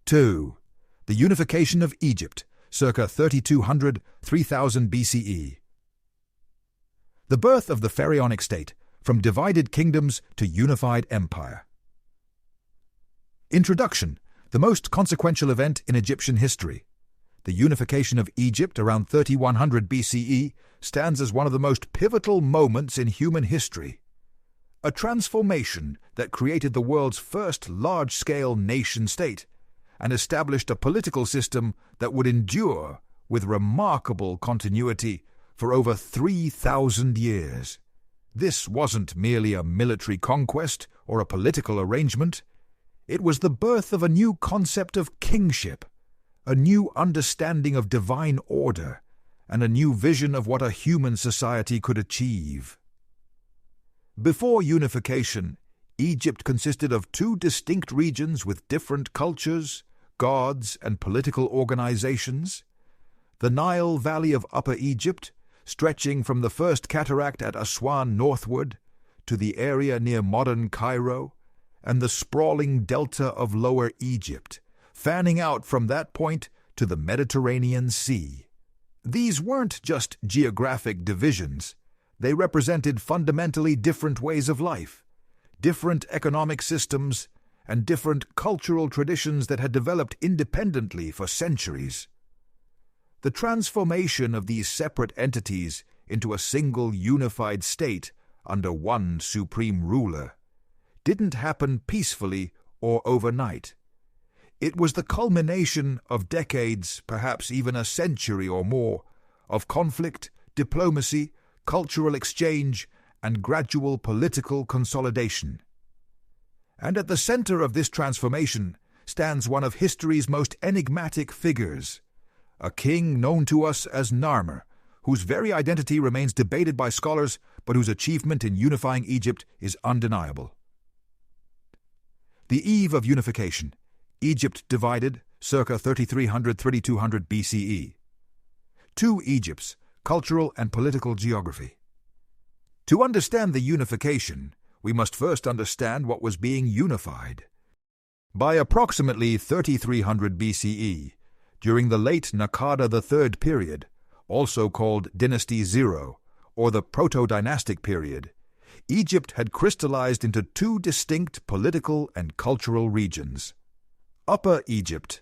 2. The Unification of Egypt, circa 3200–3000 BCE. The birth of the pharaonic state, from divided kingdoms to unified empire. Introduction: the most consequential event in Egyptian history. The unification of Egypt around 3100 BCE stands as one of the most pivotal moments in human history. A transformation that created the world's first large-scale nation-state and established a political system that would endure with remarkable continuity for over 3,000 years. This wasn't merely a military conquest or a political arrangement. It was the birth of a new concept of kingship, a new understanding of divine order, and a new vision of what a human society could achieve. Before unification, Egypt consisted of two distinct regions with different cultures, gods, and political organizations. The Nile Valley of Upper Egypt, stretching from the first cataract at Aswan northward to the area near modern Cairo, and the sprawling delta of Lower Egypt, fanning out from that point to the Mediterranean Sea. These weren't just geographic divisions. They represented fundamentally different ways of life, different economic systems, and different cultural traditions that had developed independently for centuries. The transformation of these separate entities into a single unified state under one supreme ruler didn't happen peacefully or overnight. It was the culmination of decades, perhaps even a century or more, of conflict, diplomacy, cultural exchange, and gradual political consolidation. And at the center of this transformation stands one of history's most enigmatic figures, a king known to us as Narmer, whose very identity remains debated by scholars, but whose achievement in unifying Egypt is undeniable. The eve of unification, Egypt divided, circa 3300–3200 BCE. Two Egypts, cultural and political geography. To understand the unification, we must first understand what was being unified. By approximately 3300 BCE, during the late Naqada III period, also called Dynasty 0, or the Proto-Dynastic period, Egypt had crystallized into two distinct political and cultural regions. Upper Egypt,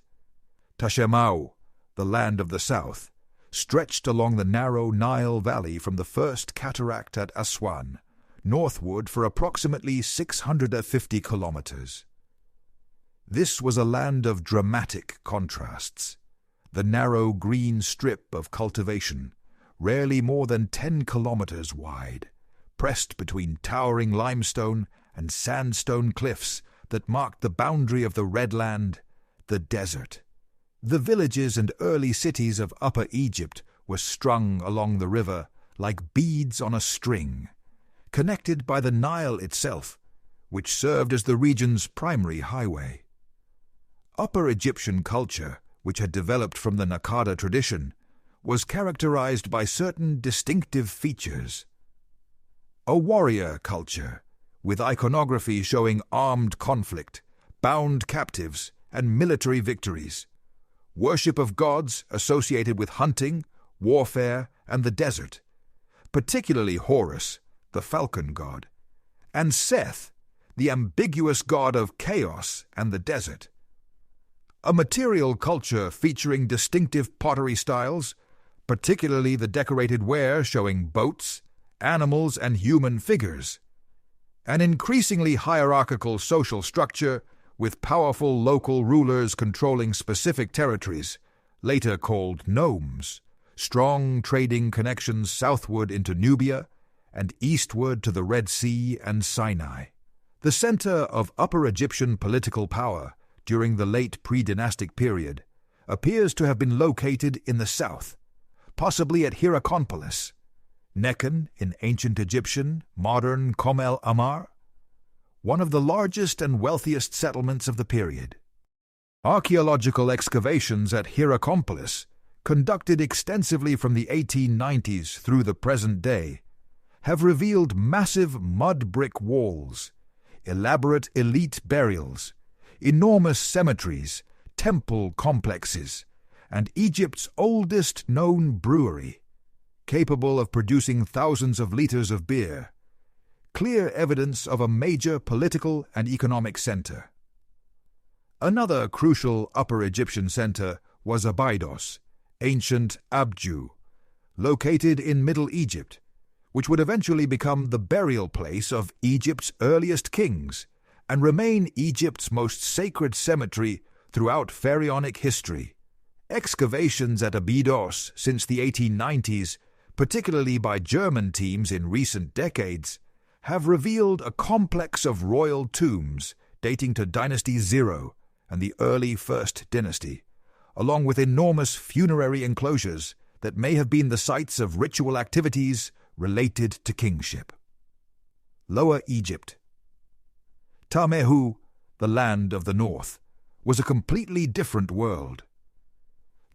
Tashemau, the land of the south, stretched along the narrow Nile Valley from the first cataract at Aswan, northward for approximately 650 kilometers. This was a land of dramatic contrasts. The narrow green strip of cultivation, rarely more than 10 kilometers wide, pressed between towering limestone and sandstone cliffs that marked the boundary of the Red Land, the desert. The villages and early cities of Upper Egypt were strung along the river like beads on a string, connected by the Nile itself, which served as the region's primary highway. Upper Egyptian culture, which had developed from the Naqada tradition, was characterized by certain distinctive features. A warrior culture, with iconography showing armed conflict, bound captives, and military victories. Worship of gods associated with hunting, warfare, and the desert, particularly Horus, the falcon god, and Seth, the ambiguous god of chaos and the desert. A material culture featuring distinctive pottery styles, particularly the decorated ware showing boats, animals, and human figures. An increasingly hierarchical social structure with powerful local rulers controlling specific territories, later called nomes, strong trading connections southward into Nubia and eastward to the Red Sea and Sinai. The center of Upper Egyptian political power during the late pre-dynastic period appears to have been located in the south, possibly at Hierakonpolis, Nekhen in ancient Egyptian, modern Kom el Ahmar, one of the largest and wealthiest settlements of the period. Archaeological excavations at Hierakonpolis, conducted extensively from the 1890s through the present day, have revealed massive mud brick walls, elaborate elite burials, enormous cemeteries, temple complexes and Egypt's oldest known brewery, capable of producing thousands of liters of beer, clear evidence of a major political and economic center. Another crucial Upper Egyptian center was Abydos, ancient Abju, located in Middle Egypt, which would eventually become the burial place of Egypt's earliest kings and remain Egypt's most sacred cemetery throughout pharaonic history. Excavations at Abydos since the 1890s, particularly by German teams in recent decades, have revealed a complex of royal tombs dating to Dynasty 0 and the early First Dynasty, along with enormous funerary enclosures that may have been the sites of ritual activities related to kingship. Lower Egypt. Tamehu, the land of the north, was a completely different world.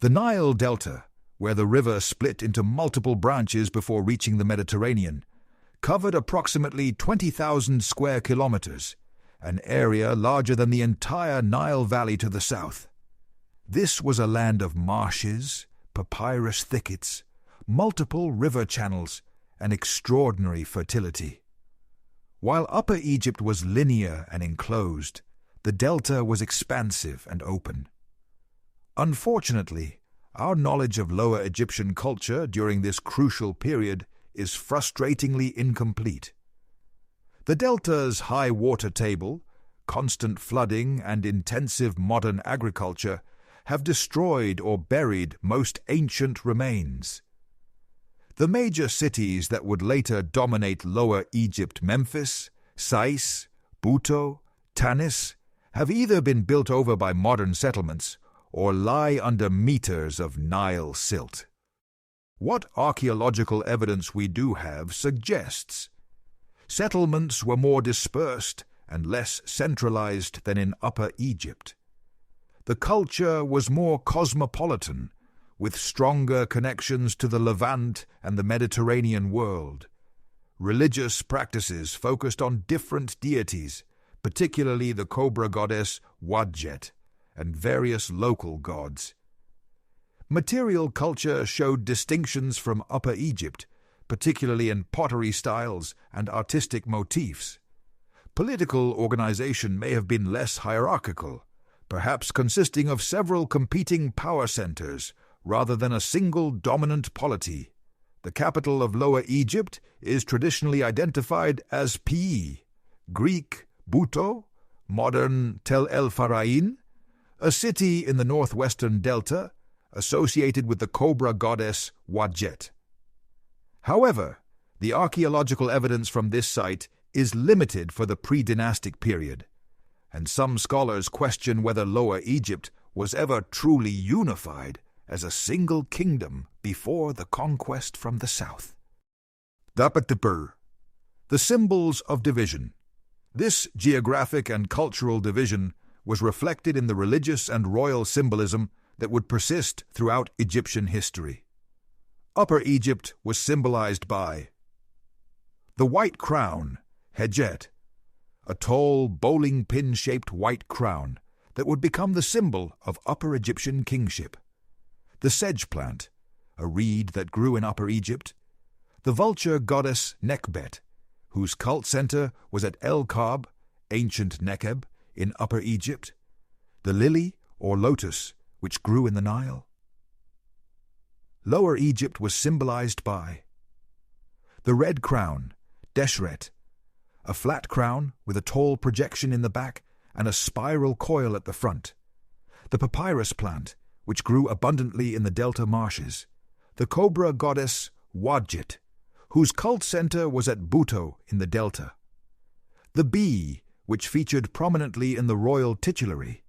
The Nile Delta, where the river split into multiple branches before reaching the Mediterranean, covered approximately 20,000 square kilometers, an area larger than the entire Nile Valley to the south. This was a land of marshes, papyrus thickets, multiple river channels, and extraordinary fertility. While Upper Egypt was linear and enclosed, the delta was expansive and open. Unfortunately, our knowledge of Lower Egyptian culture during this crucial period is frustratingly incomplete. The delta's high water table, constant flooding, and intensive modern agriculture have destroyed or buried most ancient remains. The major cities that would later dominate Lower Egypt, Memphis, Sais, Buto, Tanis, have either been built over by modern settlements or lie under meters of Nile silt. What archaeological evidence we do have suggests settlements were more dispersed and less centralized than in Upper Egypt. The culture was more cosmopolitan, with stronger connections to the Levant and the Mediterranean world. Religious practices focused on different deities, particularly the cobra goddess Wadjet, and various local gods. Material culture showed distinctions from Upper Egypt, particularly in pottery styles and artistic motifs. Political organization may have been less hierarchical, perhaps consisting of several competing power centers rather than a single dominant polity. The capital of Lower Egypt is traditionally identified as Pi, Greek Buto, modern Tel El Farain, a city in the northwestern delta associated with the cobra goddess Wadjet. However, the archaeological evidence from this site is limited for the pre-dynastic period, and some scholars question whether Lower Egypt was ever truly unified as a single kingdom before the conquest from the south. The symbols of division. This geographic and cultural division was reflected in the religious and royal symbolism that would persist throughout Egyptian history. Upper Egypt was symbolized by the white crown, Hedjet, a tall bowling pin-shaped white crown that would become the symbol of Upper Egyptian kingship. The sedge plant, a reed that grew in Upper Egypt. The vulture goddess Nekbet, whose cult center was at El Kab, ancient Nekeb, in Upper Egypt. The lily, or lotus, which grew in the Nile. Lower Egypt was symbolized by the red crown, Deshret, a flat crown with a tall projection in the back and a spiral coil at the front. The papyrus plant, which grew abundantly in the delta marshes. The cobra goddess Wadjet, whose cult center was at Buto in the delta. The bee, which featured prominently in the royal titulary.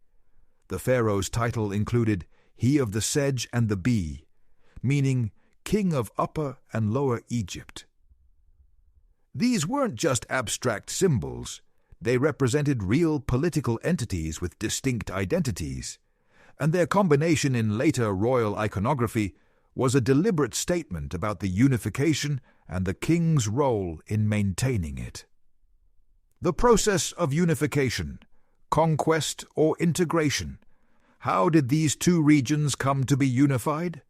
The pharaoh's title included He of the Sedge and the Bee, meaning King of Upper and Lower Egypt. These weren't just abstract symbols. They represented real political entities with distinct identities, and their combination in later royal iconography was a deliberate statement about the unification and the king's role in maintaining it. The process of unification, conquest or integration, How did these two regions come to be unified?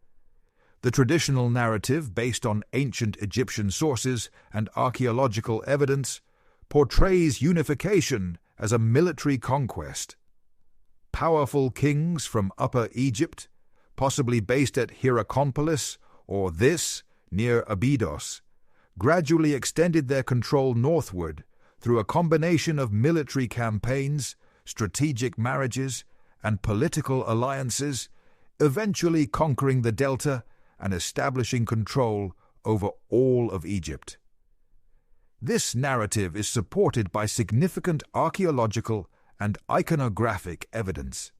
The traditional narrative, based on ancient Egyptian sources and archaeological evidence, portrays unification as a military conquest. Powerful kings from Upper Egypt, possibly based at Hierakonpolis or this, near Abydos, gradually extended their control northward through a combination of military campaigns, strategic marriages, and political alliances, eventually conquering the delta and establishing control over all of Egypt. This narrative is supported by significant archaeological and iconographic evidence.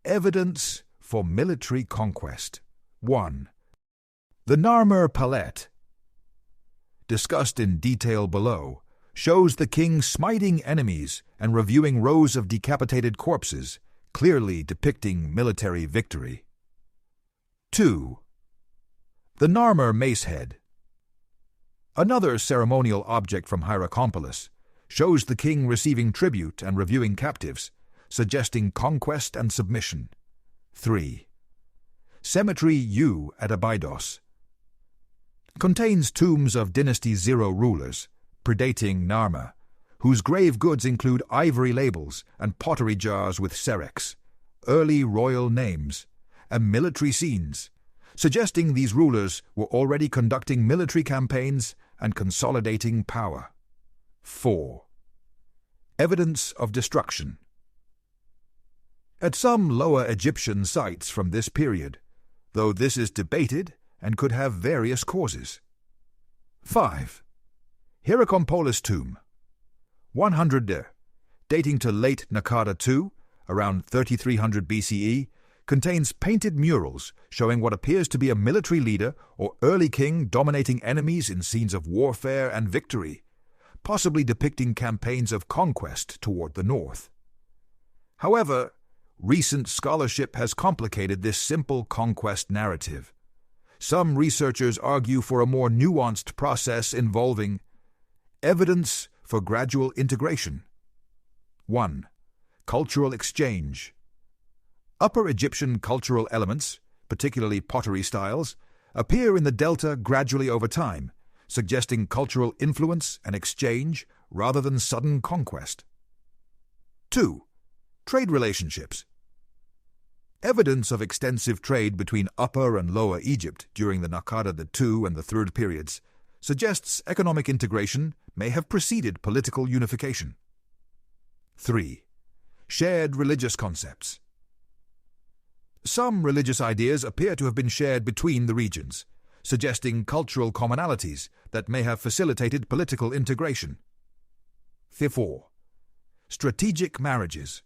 Evidence for military conquest. 1. The Narmer Palette, discussed in detail below, shows the king smiting enemies and reviewing rows of decapitated corpses, clearly depicting military victory. 2. The Narmer Macehead, another ceremonial object from Hierakonpolis, shows the king receiving tribute and reviewing captives, suggesting conquest and submission. 3. Cemetery U at Abydos contains tombs of Dynasty 0 rulers, predating Narmer, whose grave goods include ivory labels and pottery jars with serex, early royal names, and military scenes, suggesting these rulers were already conducting military campaigns and consolidating power. 4. Evidence of destruction. At some Lower Egyptian sites from this period, though this is debated and could have various causes. 5. Hierakonpolis tomb, 100 there, dating to late Naqada II, around 3300 BCE, contains painted murals showing what appears to be a military leader or early king dominating enemies in scenes of warfare and victory, possibly depicting campaigns of conquest toward the north. However, recent scholarship has complicated this simple conquest narrative. Some researchers argue for a more nuanced process involving evidence for gradual integration. 1. Cultural exchange. Upper Egyptian cultural elements, particularly pottery styles, appear in the delta gradually over time, suggesting cultural influence and exchange rather than sudden conquest. 2. Trade relationships. Evidence of extensive trade between Upper and Lower Egypt during the Naqada II and the Third periods suggests economic integration may have preceded political unification. 3. Shared religious concepts. Some religious ideas appear to have been shared between the regions, suggesting cultural commonalities that may have facilitated political integration. 4. Strategic marriages.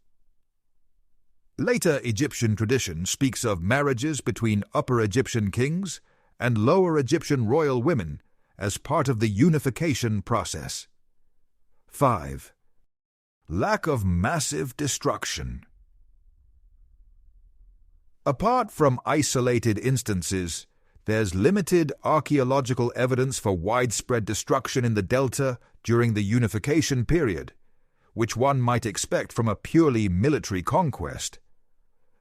Later Egyptian tradition speaks of marriages between Upper Egyptian kings and Lower Egyptian royal women as part of the unification process. 5. Lack of massive destruction. Apart from isolated instances, there's limited archaeological evidence for widespread destruction in the delta during the unification period, which one might expect from a purely military conquest.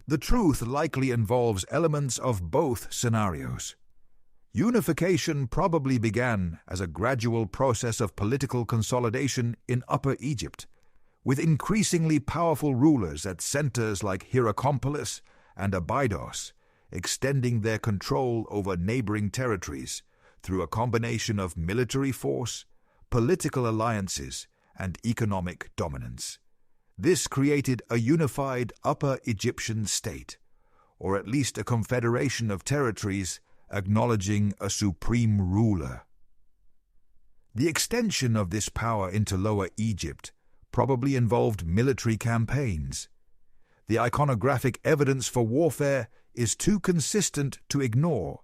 The truth likely involves elements of both scenarios. Unification probably began as a gradual process of political consolidation in Upper Egypt, with increasingly powerful rulers at centers like Hierakonpolis and Abydos, extending their control over neighboring territories through a combination of military force, political alliances, and economic dominance. This created a unified Upper Egyptian state, or at least a confederation of territories acknowledging a supreme ruler. The extension of this power into Lower Egypt probably involved military campaigns. The iconographic evidence for warfare is too consistent to ignore,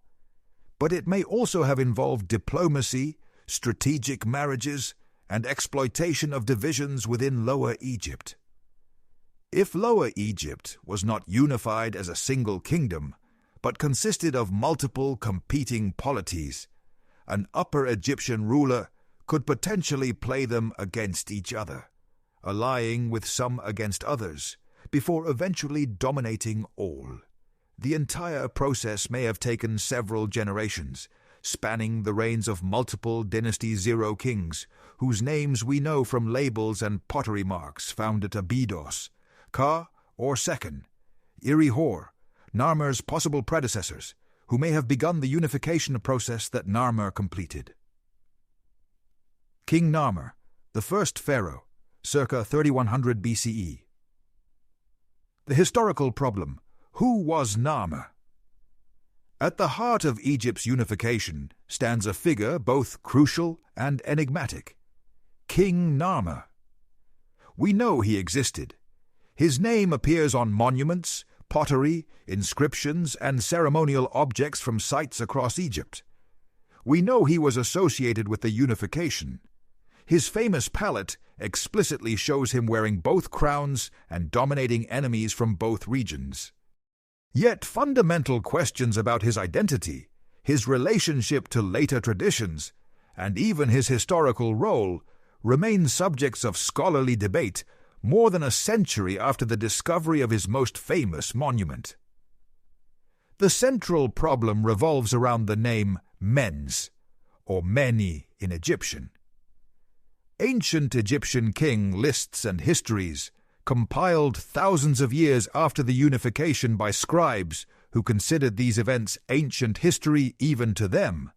but it may also have involved diplomacy, strategic marriages, and exploitation of divisions within Lower Egypt. If Lower Egypt was not unified as a single kingdom, but consisted of multiple competing polities, an Upper Egyptian ruler could potentially play them against each other, allying with some against others, before eventually dominating all. The entire process may have taken several generations, spanning the reigns of multiple Dynasty 0 kings, whose names we know from labels and pottery marks found at Abydos, Ka or Sekhen, Iri-Hor, Narmer's possible predecessors, who may have begun the unification process that Narmer completed. King Narmer, the first pharaoh, circa 3100 BCE. The historical problem: who was Narmer? At the heart of Egypt's unification stands a figure both crucial and enigmatic: King Narmer. We know he existed. His name appears on monuments, pottery, inscriptions, and ceremonial objects from sites across Egypt. We know he was associated with the unification. His famous palette explicitly shows him wearing both crowns and dominating enemies from both regions. Yet fundamental questions about his identity, his relationship to later traditions, and even his historical role remain subjects of scholarly debate more than a century after the discovery of his most famous monument. The central problem revolves around the name Mens, or Meni in Egyptian. Ancient Egyptian king lists and histories, compiled thousands of years after the unification by scribes who considered these events ancient history even to them,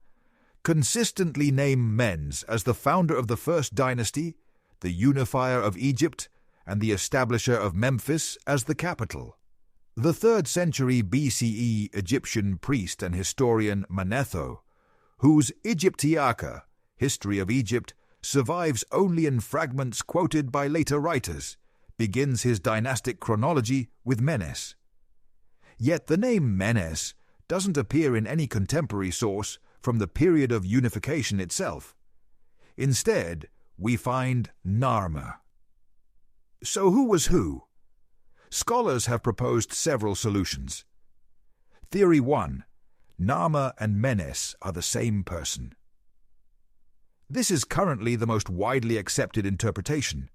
consistently name Mens as the founder of the first dynasty, the unifier of Egypt, and the establisher of Memphis as the capital. The 3rd century BCE Egyptian priest and historian Manetho, whose Egyptiaca, History of Egypt, survives only in fragments quoted by later writers, begins his dynastic chronology with Menes. Yet the name Menes doesn't appear in any contemporary source from the period of unification itself. Instead, we find Narmer. So who was who? Scholars have proposed several solutions. Theory 1. Narmer and Menes are the same person. This is currently the most widely accepted interpretation.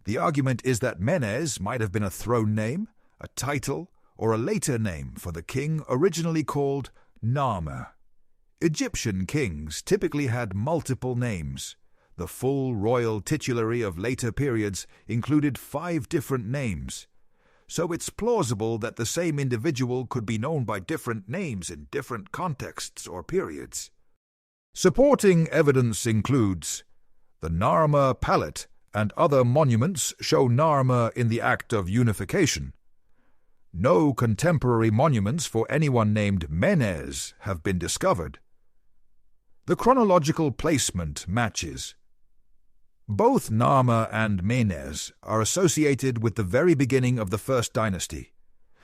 The argument is that Menes might have been a throne name, a title, or a later name for the king originally called Narmer. Egyptian kings typically had multiple names. The full royal titulary of later periods included 5 different names, so it's plausible that the same individual could be known by different names in different contexts or periods. Supporting evidence includes the Narmer Palette and other monuments show Narmer in the act of unification. No contemporary monuments for anyone named Menes have been discovered. The chronological placement matches. Both Narmer and Menes are associated with the very beginning of the first dynasty.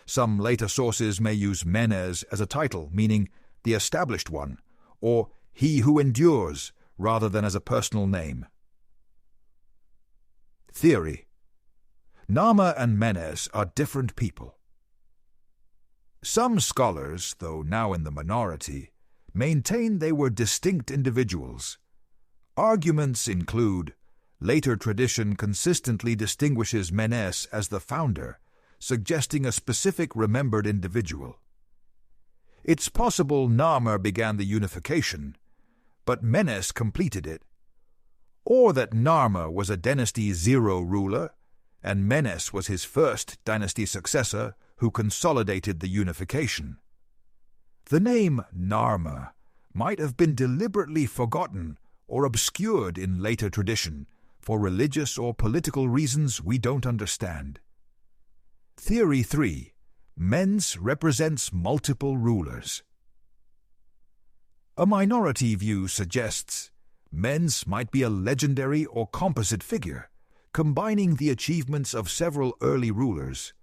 Some later sources may use Menes as a title, meaning the established one, or he who endures, rather than as a personal name. Theory: Narmer and Menes are different people. Some scholars, though now in the minority, maintain they were distinct individuals. Arguments include: later tradition consistently distinguishes Menes as the founder, suggesting a specific remembered individual. It's possible Narmer began the unification, but Menes completed it, or that Narmer was a Dynasty 0 ruler, and Menes was his first dynasty successor who consolidated the unification. The name Narmer might have been deliberately forgotten or obscured in later tradition for religious or political reasons we don't understand. Theory 3. Mens represents multiple rulers. A minority view suggests Mens might be a legendary or composite figure, combining the achievements of several early rulers,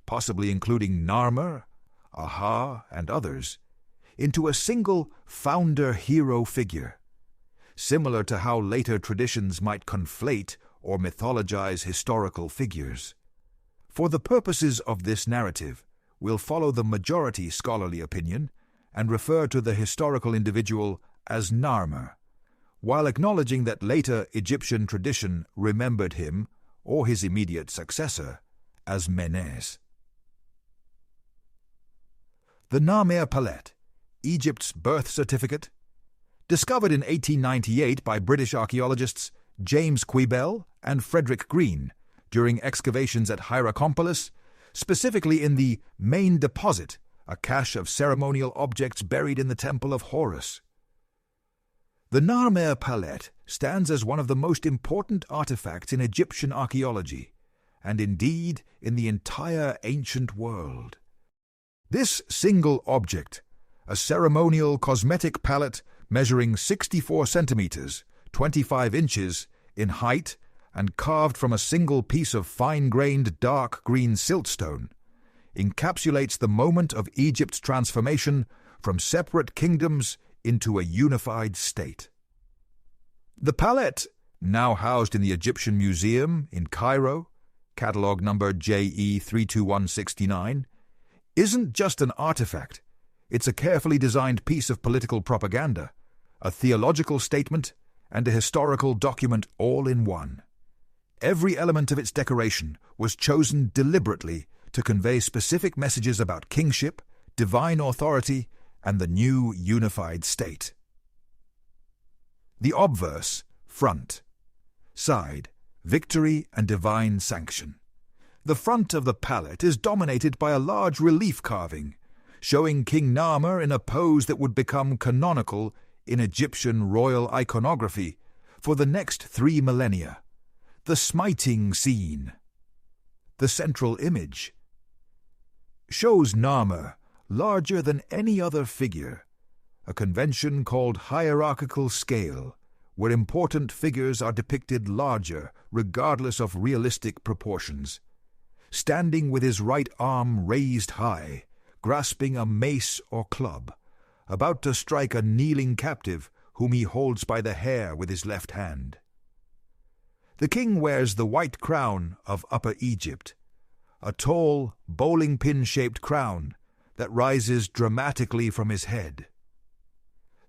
possibly including Narmer, Aha, and others, into a single founder-hero figure, similar to how later traditions might conflate or mythologize historical figures. For the purposes of this narrative, we'll follow the majority scholarly opinion and refer to the historical individual as Narmer, while acknowledging that later Egyptian tradition remembered him, or his immediate successor, as Menes. The Narmer Palette, Egypt's birth certificate, discovered in 1898 by British archaeologists James Quibell and Frederick Green during excavations at Hierakonpolis, specifically in the main deposit, a cache of ceremonial objects buried in the temple of Horus. The Narmer Palette stands as one of the most important artifacts in Egyptian archaeology, and indeed in the entire ancient world. This single object, a ceremonial cosmetic palette measuring 64 centimeters, 25 inches in height and carved from a single piece of fine-grained dark green siltstone, encapsulates the moment of Egypt's transformation from separate kingdoms into a unified state. The palette, now housed in the Egyptian Museum in Cairo, catalogue number JE 32169, isn't just an artifact. It's a carefully designed piece of political propaganda, a theological statement, and a historical document all in one. Every element of its decoration was chosen deliberately to convey specific messages about kingship, divine authority, and the new unified state. The obverse, front. Side, victory and divine sanction. The front of the palette is dominated by a large relief carving, showing King Narmer in a pose that would become canonical in Egyptian royal iconography for the next 3 millennia. The smiting scene. The central image shows Narmer larger than any other figure, a convention called hierarchical scale, where important figures are depicted larger regardless of realistic proportions. Standing with his right arm raised high, grasping a mace or club, about to strike a kneeling captive whom he holds by the hair with his left hand. The king wears the white crown of Upper Egypt, a tall, bowling pin-shaped crown that rises dramatically from his head.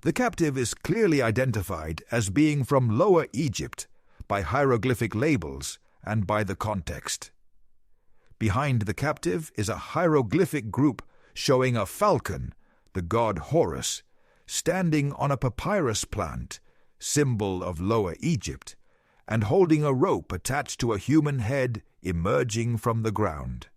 The captive is clearly identified as being from Lower Egypt by hieroglyphic labels and by the context. Behind the captive is a hieroglyphic group showing a falcon, the god Horus, standing on a papyrus plant, symbol of Lower Egypt, and holding a rope attached to a human head emerging from the ground.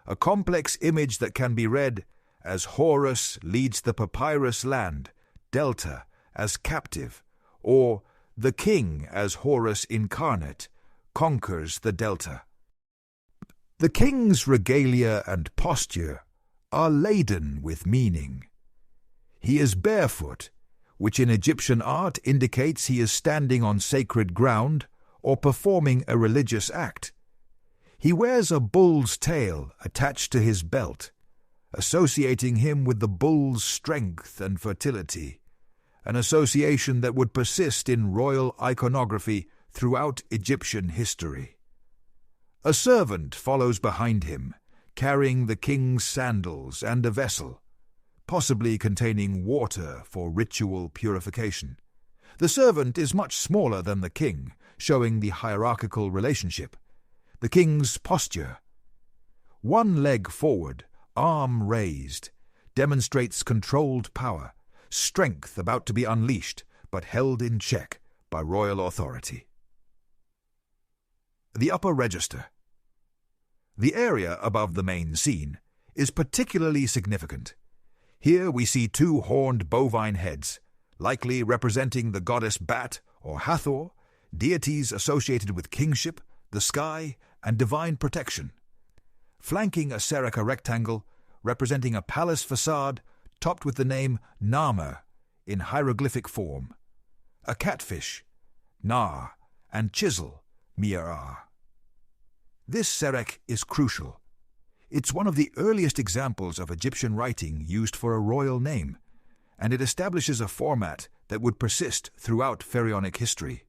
A complex image that can be read as Horus leads the papyrus land, Delta, as captive, or the king as Horus incarnate, conquers the Delta. The king's regalia and posture are laden with meaning. He is barefoot, which in Egyptian art indicates he is standing on sacred ground or performing a religious act. He wears a bull's tail attached to his belt, associating him with the bull's strength and fertility, an association that would persist in royal iconography throughout Egyptian history. A servant follows behind him, carrying the king's sandals and a vessel, possibly containing water for ritual purification. The servant is much smaller than the king, showing the hierarchical relationship. The king's posture, one leg forward, arm raised, demonstrates controlled power, strength about to be unleashed, but held in check by royal authority. The upper register. The area above the main scene is particularly significant. Here we see 2 horned bovine heads, likely representing the goddess Bat or Hathor, deities associated with kingship, the sky, and divine protection. Flanking a Serica rectangle, representing a palace facade topped with the name Narmer in hieroglyphic form. A catfish, Nar, and chisel, Mi'ar. This serek is crucial. It's one of the earliest examples of Egyptian writing used for a royal name, and it establishes a format that would persist throughout pharaonic history.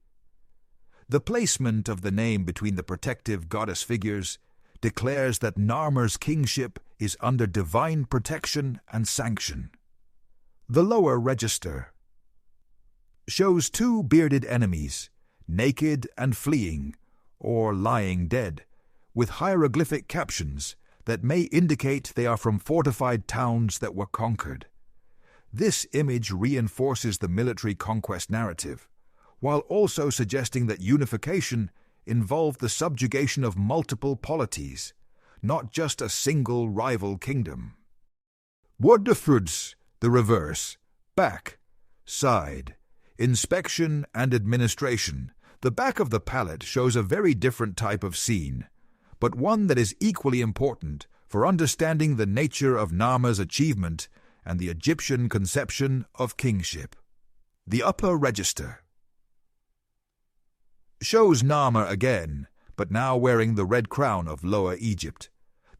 The placement of the name between the protective goddess figures declares that Narmer's kingship is under divine protection and sanction. The lower register shows 2 bearded enemies, naked and fleeing, or lying dead, with hieroglyphic captions that may indicate they are from fortified towns that were conquered. This image reinforces the military conquest narrative, while also suggesting that unification involved the subjugation of multiple polities, not just a single rival kingdom. Vorderfront, the reverse, back, side, inspection and administration. The back of the palette shows a very different type of scene, but one that is equally important for understanding the nature of Narmer's achievement and the Egyptian conception of kingship. The upper register shows Narmer again, but now wearing the red crown of Lower Egypt,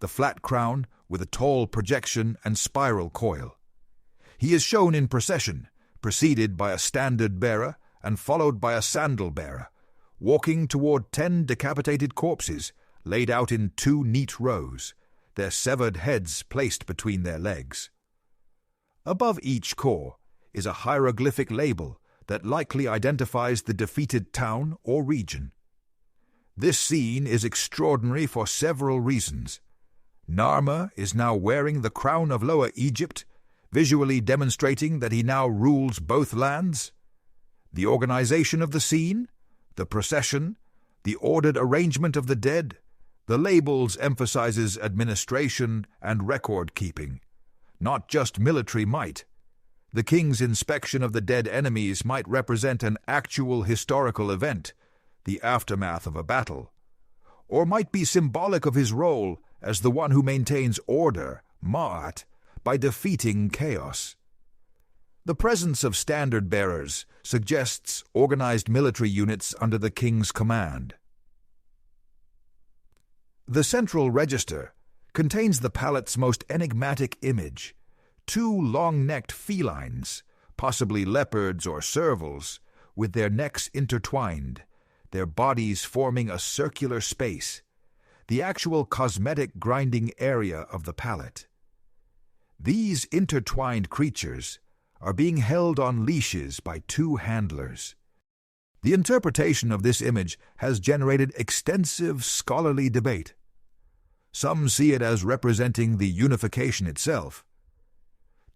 the flat crown with a tall projection and spiral coil. He is shown in procession, preceded by a standard bearer and followed by a sandal bearer, walking toward 10 decapitated corpses laid out in 2 neat rows, their severed heads placed between their legs. Above each core is a hieroglyphic label that likely identifies the defeated town or region. This scene is extraordinary for several reasons. Narmer is now wearing the crown of Lower Egypt, visually demonstrating that he now rules both lands. The organization of the scene, the procession, the ordered arrangement of the dead, the labels emphasizes administration and record-keeping, not just military might. The king's inspection of the dead enemies might represent an actual historical event, the aftermath of a battle, or might be symbolic of his role as the one who maintains order, ma'at, by defeating chaos. The presence of standard bearers suggests organized military units under the king's command. The central register contains the palette's most enigmatic image, 2 long-necked felines, possibly leopards or servals, with their necks intertwined, their bodies forming a circular space, the actual cosmetic grinding area of the palette. These intertwined creatures are being held on leashes by 2 handlers. The interpretation of this image has generated extensive scholarly debate. Some see it as representing the unification itself.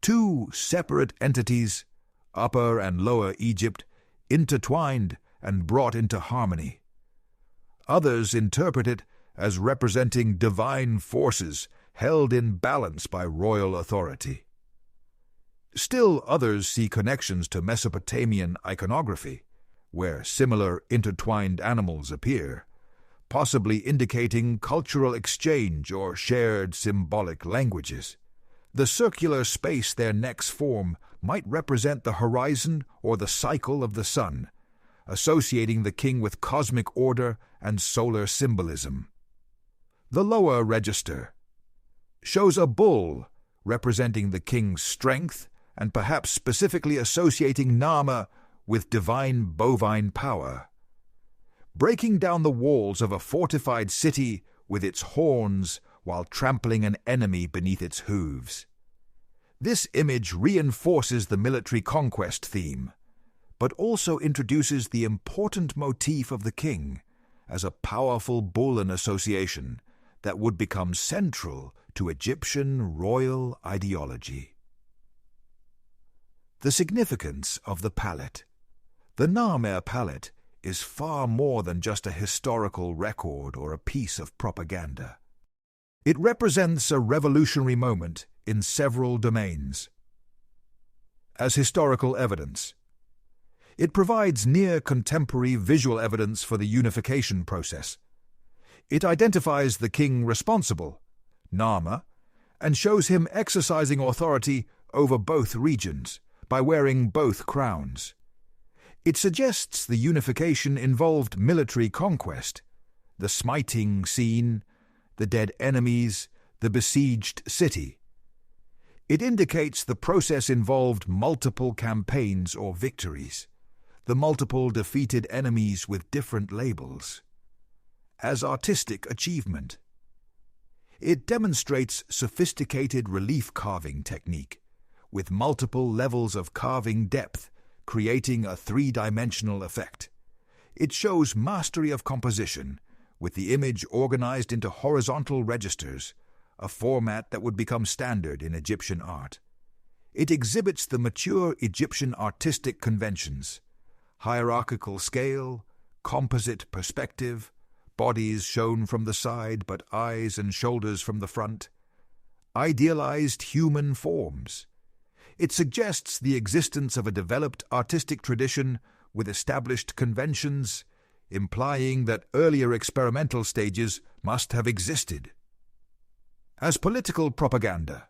2 separate entities, Upper and Lower Egypt, intertwined and brought into harmony. Others interpret it as representing divine forces held in balance by royal authority. Still others see connections to Mesopotamian iconography, where similar intertwined animals appear, possibly indicating cultural exchange or shared symbolic languages. The circular space their necks form might represent the horizon or the cycle of the sun, associating the king with cosmic order and solar symbolism. The lower register shows a bull representing the king's strength and perhaps specifically associating Narmer with divine bovine power. Breaking down the walls of a fortified city with its horns while trampling an enemy beneath its hooves. This image reinforces the military conquest theme, but also introduces the important motif of the king as a powerful bull association that would become central to Egyptian royal ideology. The significance of the palette. The Narmer Palette is far more than just a historical record or a piece of propaganda. It represents a revolutionary moment in several domains. As historical evidence, it provides near-contemporary visual evidence for the unification process. It identifies the king responsible, Narmer, and shows him exercising authority over both regions by wearing both crowns. It suggests the unification involved military conquest, the smiting scene, the dead enemies, the besieged city. It indicates the process involved multiple campaigns or victories, the multiple defeated enemies with different labels. As artistic achievement, it demonstrates sophisticated relief carving technique, with multiple levels of carving depth, creating a 3-dimensional effect. It shows mastery of composition, with the image organized into horizontal registers, a format that would become standard in Egyptian art. It exhibits the mature Egyptian artistic conventions: hierarchical scale, composite perspective, bodies shown from the side but eyes and shoulders from the front, idealized human forms. It suggests the existence of a developed artistic tradition with established conventions, implying that earlier experimental stages must have existed. As political propaganda,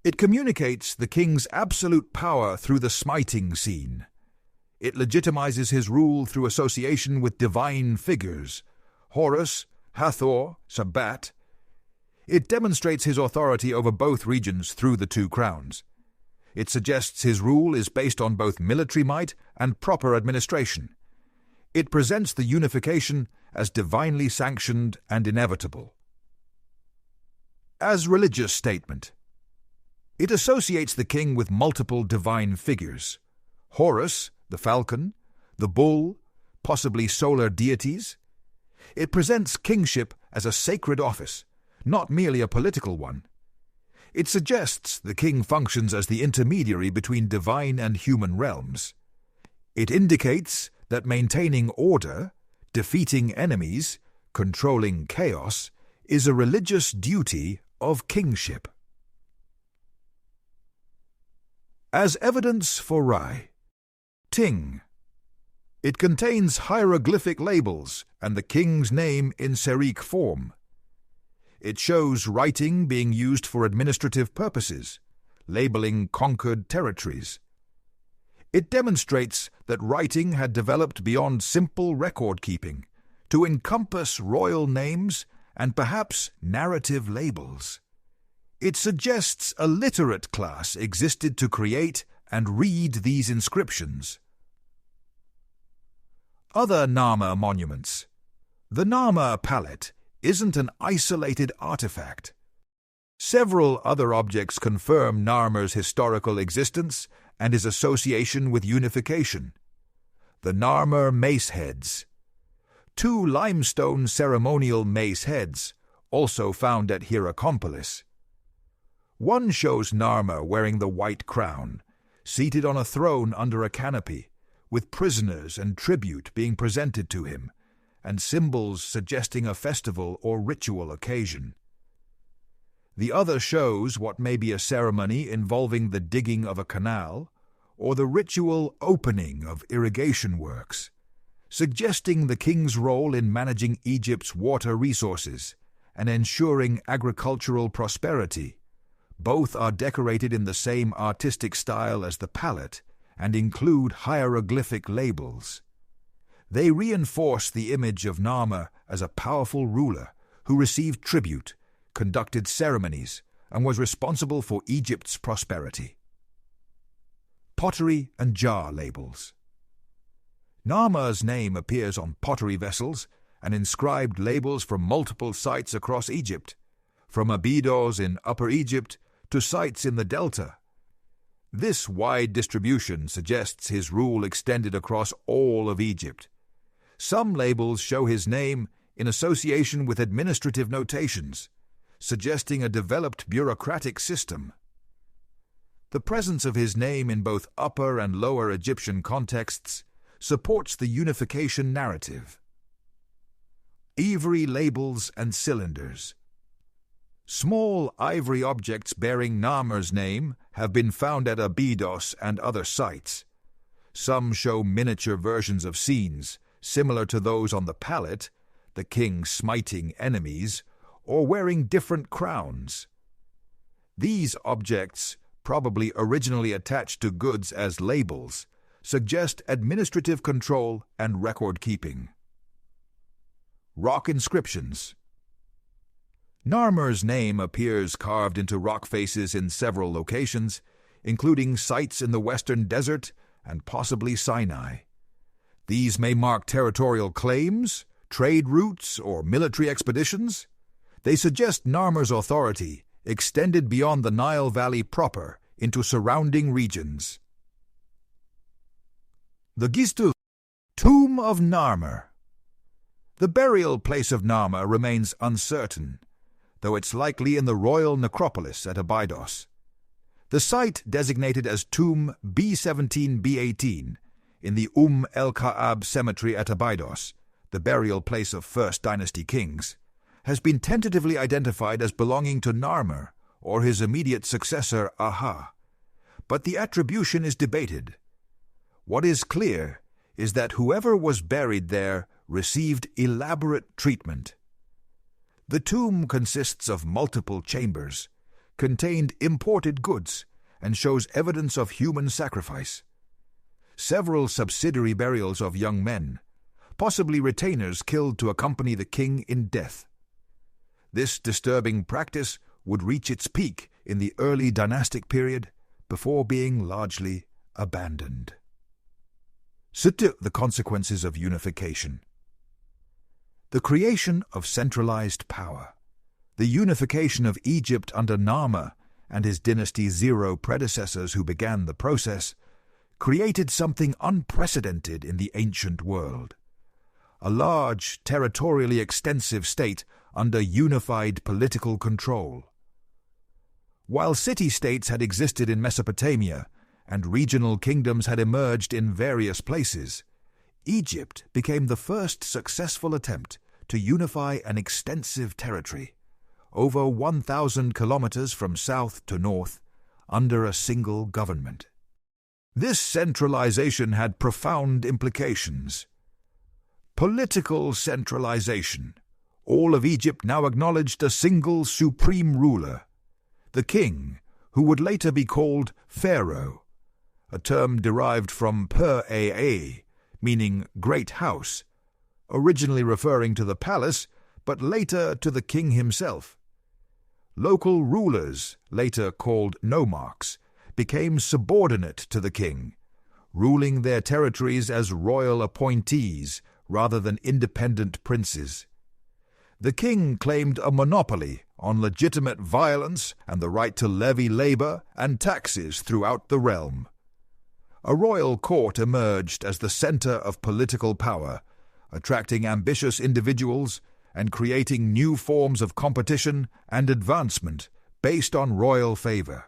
it communicates the king's absolute power through the smiting scene. It legitimizes his rule through association with divine figures: Horus, Hathor, Sabat. It demonstrates his authority over both regions through the two crowns. It suggests his rule is based on both military might and proper administration. It presents the unification as divinely sanctioned and inevitable. As religious statement, it associates the king with multiple divine figures: Horus, the falcon, the bull, possibly solar deities. It presents kingship as a sacred office, not merely a political one. It suggests the king functions as the intermediary between divine and human realms. It indicates that maintaining order, defeating enemies, controlling chaos, is a religious duty of kingship. As evidence for Rai, Ting. It contains hieroglyphic labels and the king's name in Syriac form. It shows writing being used for administrative purposes, labeling conquered territories. It demonstrates that writing had developed beyond simple record-keeping to encompass royal names and perhaps narrative labels. It suggests a literate class existed to create and read these inscriptions. Other Narmer monuments. The Narmer Palette isn't an isolated artifact. Several other objects confirm Narmer's historical existence and his association with unification. The Narmer mace heads. 2 limestone ceremonial mace heads, also found at Hierakonpolis. One shows Narmer wearing the white crown, seated on a throne under a canopy, with prisoners and tribute being presented to him, and symbols suggesting a festival or ritual occasion. The other shows what may be a ceremony involving the digging of a canal or the ritual opening of irrigation works, suggesting the king's role in managing Egypt's water resources and ensuring agricultural prosperity. Both are decorated in the same artistic style as the palette and include hieroglyphic labels. They reinforce the image of Narmer as a powerful ruler who received tribute, conducted ceremonies, and was responsible for Egypt's prosperity. Pottery and jar labels. Narmer's name appears on pottery vessels and inscribed labels from multiple sites across Egypt, from Abydos in Upper Egypt to sites in the Delta. This wide distribution suggests his rule extended across all of Egypt. Some labels show his name in association with administrative notations, suggesting a developed bureaucratic system. The presence of his name in both Upper and Lower Egyptian contexts supports the unification narrative. Ivory labels and cylinders. Small ivory objects bearing Narmer's name have been found at Abydos and other sites. Some show miniature versions of scenes, similar to those on the palette, the king smiting enemies, or wearing different crowns. These objects, probably originally attached to goods as labels, suggest administrative control and record-keeping. Rock inscriptions. Narmer's name appears carved into rock faces in several locations, including sites in the Western Desert and possibly Sinai. These may mark territorial claims, trade routes, or military expeditions. They suggest Narmer's authority extended beyond the Nile Valley proper into surrounding regions. The Gistu, Tomb of Narmer. The burial place of Narmer remains uncertain, though it's likely in the royal necropolis at Abydos. The site, designated as Tomb B17-B18 in the el-Ka'ab cemetery at Abydos, the burial place of First Dynasty kings, has been tentatively identified as belonging to Narmer or his immediate successor Aha, but the attribution is debated. What is clear is that whoever was buried there received elaborate treatment. The tomb consists of multiple chambers, contained imported goods, and shows evidence of human sacrifice. Several subsidiary burials of young men, possibly retainers killed to accompany the king in death. This disturbing practice would reach its peak in the early dynastic period before being largely abandoned. The consequences of unification. The creation of centralized power. The unification of Egypt under Narmer and his dynasty 0 predecessors who began the process created something unprecedented in the ancient world. A large, territorially extensive state under unified political control. While city-states had existed in Mesopotamia and regional kingdoms had emerged in various places, Egypt became the first successful attempt to unify an extensive territory, over 1,000 kilometers from south to north, under a single government. This centralization had profound implications. Political centralization. All of Egypt now acknowledged a single supreme ruler, the king, who would later be called pharaoh, a term derived from per-aa, meaning great house, originally referring to the palace, but later to the king himself. Local rulers, later called nomarchs, became subordinate to the king, ruling their territories as royal appointees rather than independent princes. The king claimed a monopoly on legitimate violence and the right to levy labor and taxes throughout the realm. A royal court emerged as the center of political power, attracting ambitious individuals and creating new forms of competition and advancement based on royal favor.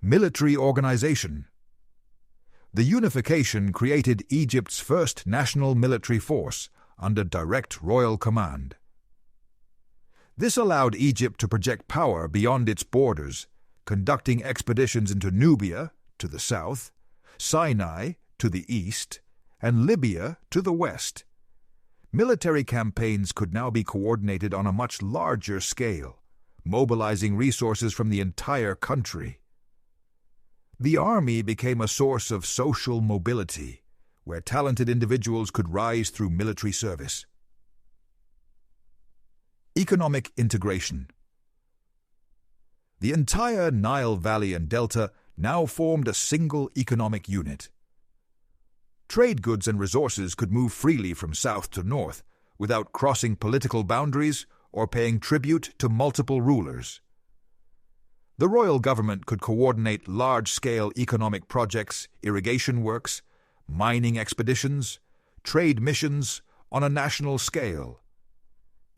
Military organization. The unification created Egypt's first national military force under direct royal command. This allowed Egypt to project power beyond its borders, conducting expeditions into Nubia, to the south, Sinai, to the east, and Libya, to the west. Military campaigns could now be coordinated on a much larger scale, mobilizing resources from the entire country. The army became a source of social mobility, where talented individuals could rise through military service. Economic integration. The entire Nile Valley and Delta now formed a single economic unit. Trade goods and resources could move freely from south to north without crossing political boundaries or paying tribute to multiple rulers. The royal government could coordinate large-scale economic projects, irrigation works, mining expeditions, trade missions on a national scale.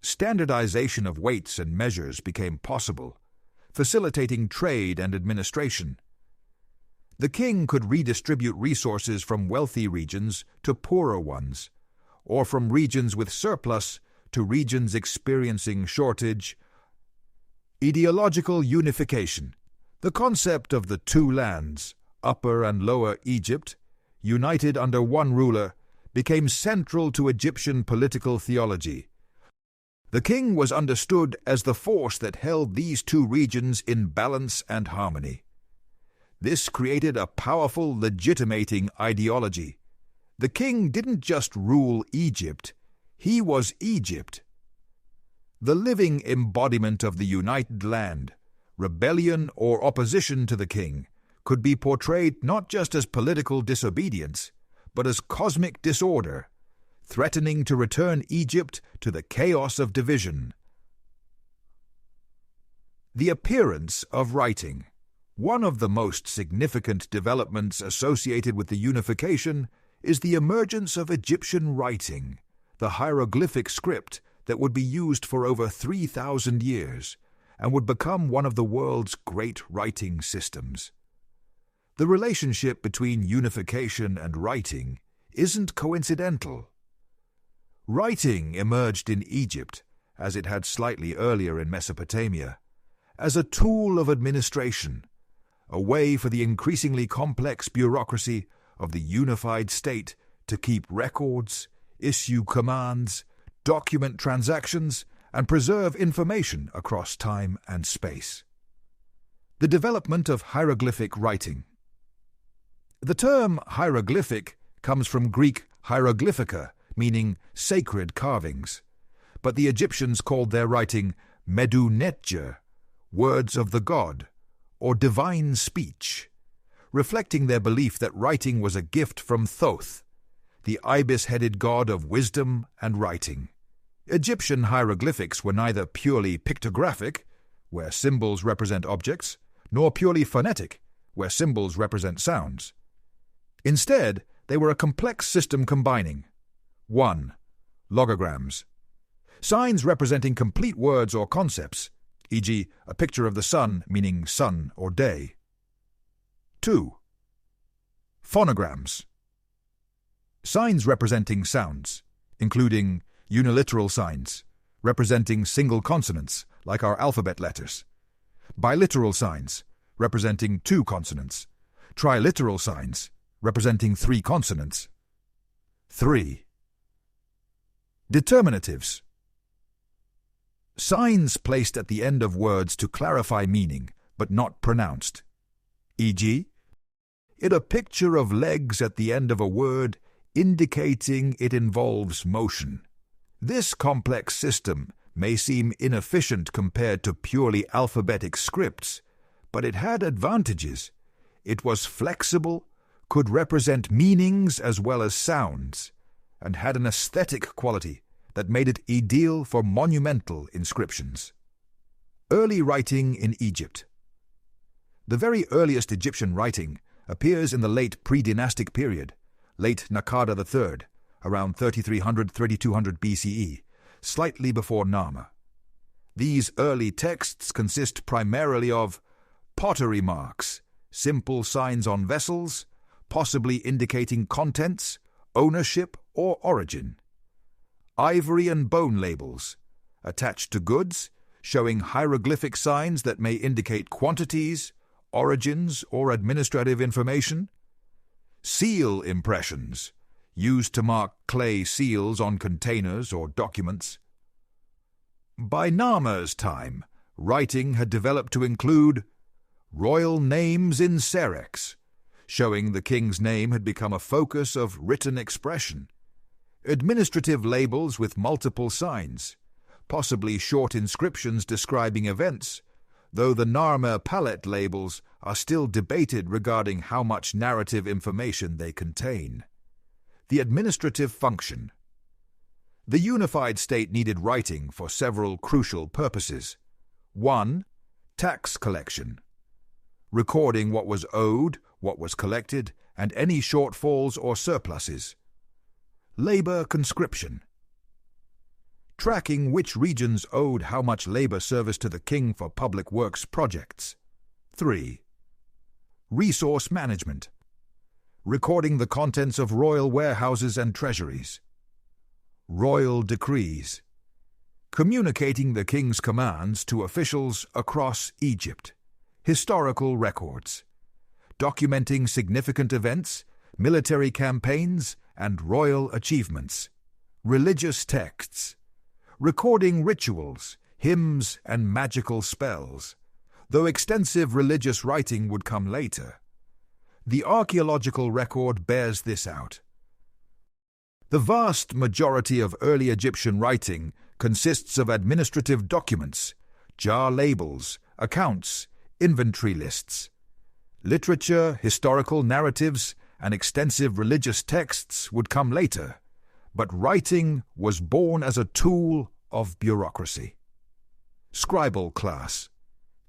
Standardization of weights and measures became possible, facilitating trade and administration. The king could redistribute resources from wealthy regions to poorer ones, or from regions with surplus to regions experiencing shortage. Ideological unification. The concept of the two lands, Upper and Lower Egypt, united under one ruler, became central to Egyptian political theology. The king was understood as the force that held these two regions in balance and harmony. This created a powerful legitimating ideology. The king didn't just rule Egypt, he was Egypt. The living embodiment of the united land, rebellion or opposition to the king, could be portrayed not just as political disobedience, but as cosmic disorder, threatening to return Egypt to the chaos of division. The appearance of writing. One of the most significant developments associated with the unification is the emergence of Egyptian writing, the hieroglyphic script that would be used for over 3,000 years and would become one of the world's great writing systems. The relationship between unification and writing isn't coincidental. Writing emerged in Egypt, as it had slightly earlier in Mesopotamia, as a tool of administration, a way for the increasingly complex bureaucracy of the unified state to keep records, issue commands, document transactions, and preserve information across time and space. The development of hieroglyphic writing. The term hieroglyphic comes from Greek hieroglyphica, meaning sacred carvings, but the Egyptians called their writing medunetjer, words of the god, or divine speech, reflecting their belief that writing was a gift from Thoth, the ibis-headed god of wisdom and writing. Egyptian hieroglyphics were neither purely pictographic, where symbols represent objects, nor purely phonetic, where symbols represent sounds. Instead, they were a complex system combining 1. Logograms, signs representing complete words or concepts, e.g., a picture of the sun meaning sun or day. 2. Phonograms, signs representing sounds, including uniliteral signs, representing single consonants, like our alphabet letters, biliteral signs, representing 2 consonants, triliteral signs, representing 3 consonants. 3. Determinatives, signs placed at the end of words to clarify meaning, but not pronounced, e.g., in a picture of legs at the end of a word indicating it involves motion. This complex system may seem inefficient compared to purely alphabetic scripts, but it had advantages. It was flexible, could represent meanings as well as sounds, and had an aesthetic quality that made it ideal for monumental inscriptions. Early writing in Egypt. The very earliest Egyptian writing appears in the late pre-dynastic period, late Naqada III, around 3300–3200 BCE, slightly before Narmer. These early texts consist primarily of pottery marks, simple signs on vessels, possibly indicating contents, ownership, or origin. Ivory and bone labels, attached to goods, showing hieroglyphic signs that may indicate quantities, origins, or administrative information. Seal impressions, used to mark clay seals on containers or documents. By Narmer's time, writing had developed to include royal names in serex, showing the king's name had become a focus of written expression. Administrative labels with multiple signs, possibly short inscriptions describing events, though the Narmer Palette labels are still debated regarding how much narrative information they contain. The administrative function. The unified state needed writing for several crucial purposes. 1. Tax collection, recording what was owed, what was collected, and any shortfalls or surpluses. Labor conscription, tracking which regions owed how much labor service to the king for public works projects. 3. Resource management, recording the contents of royal warehouses and treasuries. Royal decrees, communicating the king's commands to officials across Egypt. Historical records, documenting significant events, military campaigns, and royal achievements. Religious texts, recording rituals, hymns, and magical spells, though extensive religious writing would come later. The archaeological record bears this out. The vast majority of early Egyptian writing consists of administrative documents, jar labels, accounts, inventory lists. Literature, historical narratives, and extensive religious texts would come later, but writing was born as a tool of bureaucracy. Scribal class.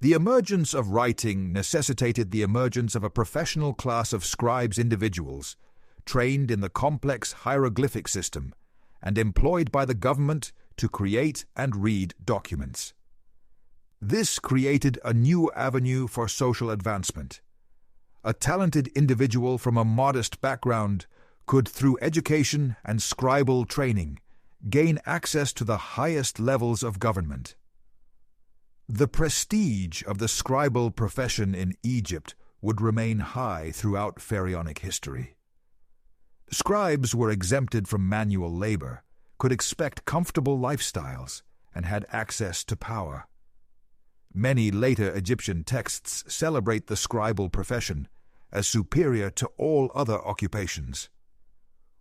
The emergence of writing necessitated the emergence of a professional class of scribes individuals, trained in the complex hieroglyphic system, and employed by the government to create and read documents. This created a new avenue for social advancement. A talented individual from a modest background could, through education and scribal training, gain access to the highest levels of government. The prestige of the scribal profession in Egypt would remain high throughout pharaonic history. Scribes were exempted from manual labor, could expect comfortable lifestyles, and had access to power. Many later Egyptian texts celebrate the scribal profession as superior to all other occupations.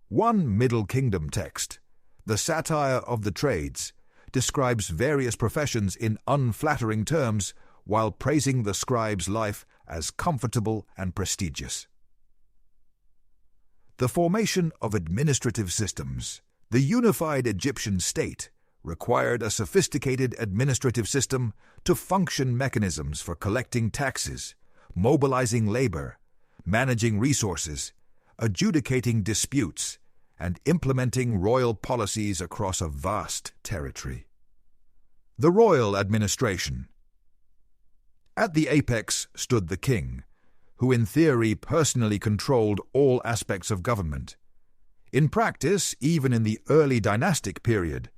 One Middle Kingdom text, the Satire of the Trades, describes various professions in unflattering terms while praising the scribe's life as comfortable and prestigious. The formation of administrative systems. The unified Egyptian state required a sophisticated administrative system to function mechanisms for collecting taxes, mobilizing labor, managing resources, adjudicating disputes, and implementing royal policies across a vast territory. The royal administration. At the apex stood the king, who in theory personally controlled all aspects of government. In practice, even in the early dynastic period,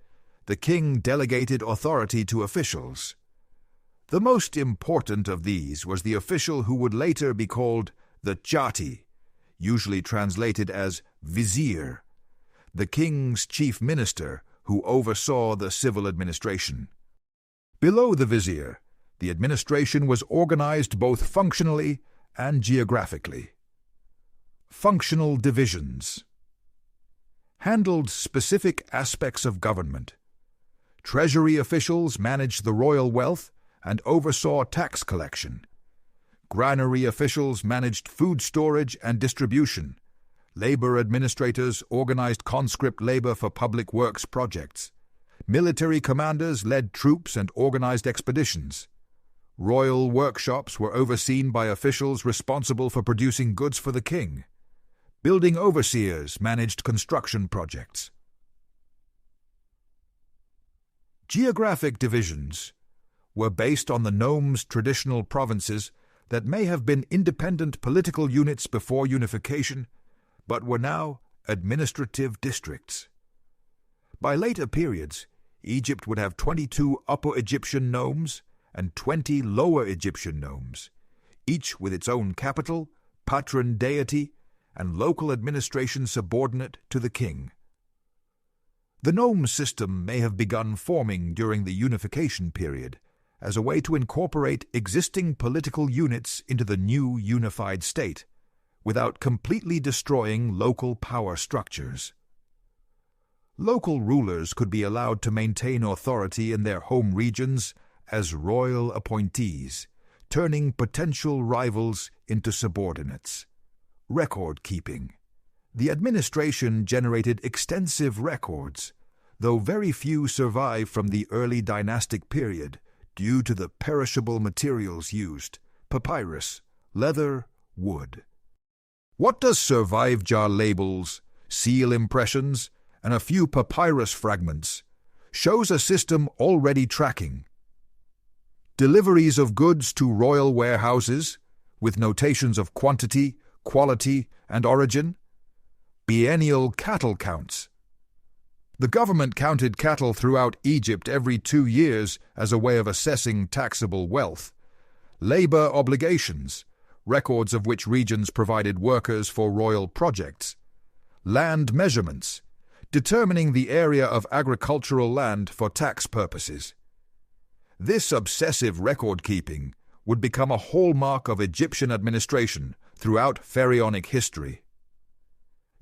the king delegated authority to officials. The most important of these was the official who would later be called the Chati, usually translated as vizier, the king's chief minister who oversaw the civil administration. Below the vizier, the administration was organized both functionally and geographically. Functional divisions handled specific aspects of government. Treasury officials managed the royal wealth and oversaw tax collection. Granary officials managed food storage and distribution. Labor administrators organized conscript labor for public works projects. Military commanders led troops and organized expeditions. Royal workshops were overseen by officials responsible for producing goods for the king. Building overseers managed construction projects. Geographic divisions were based on the nomes' traditional provinces that may have been independent political units before unification, but were now administrative districts. By later periods, Egypt would have 22 Upper Egyptian nomes and 20 Lower Egyptian nomes, each with its own capital, patron deity, and local administration subordinate to the king. The nome system may have begun forming during the unification period as a way to incorporate existing political units into the new unified state, without completely destroying local power structures. Local rulers could be allowed to maintain authority in their home regions as royal appointees, turning potential rivals into subordinates. Record-keeping. The administration generated extensive records, though very few survive from the early dynastic period due to the perishable materials used: papyrus, leather, wood. What does survive jar labels, seal impressions, and a few papyrus fragments shows a system already tracking? Deliveries of goods to royal warehouses, with notations of quantity, quality, and origin. Biennial cattle counts. The government counted cattle throughout Egypt every 2 years as a way of assessing taxable wealth. Labor obligations, records of which regions provided workers for royal projects. Land measurements, determining the area of agricultural land for tax purposes. This obsessive record-keeping would become a hallmark of Egyptian administration throughout pharaonic history.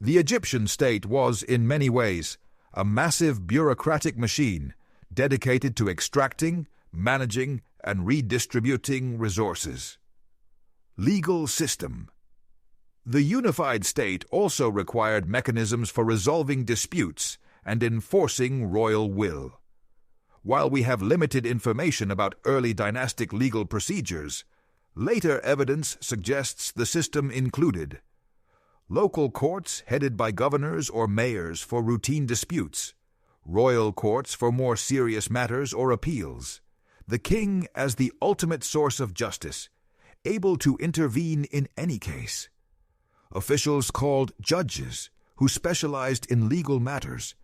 The Egyptian state was, in many ways, a massive bureaucratic machine dedicated to extracting, managing, and redistributing resources. Legal system. The unified state also required mechanisms for resolving disputes and enforcing royal will. While we have limited information about early dynastic legal procedures, later evidence suggests the system included local courts headed by governors or mayors for routine disputes, royal courts for more serious matters or appeals, the king as the ultimate source of justice, able to intervene in any case, officials called judges who specialized in legal matters,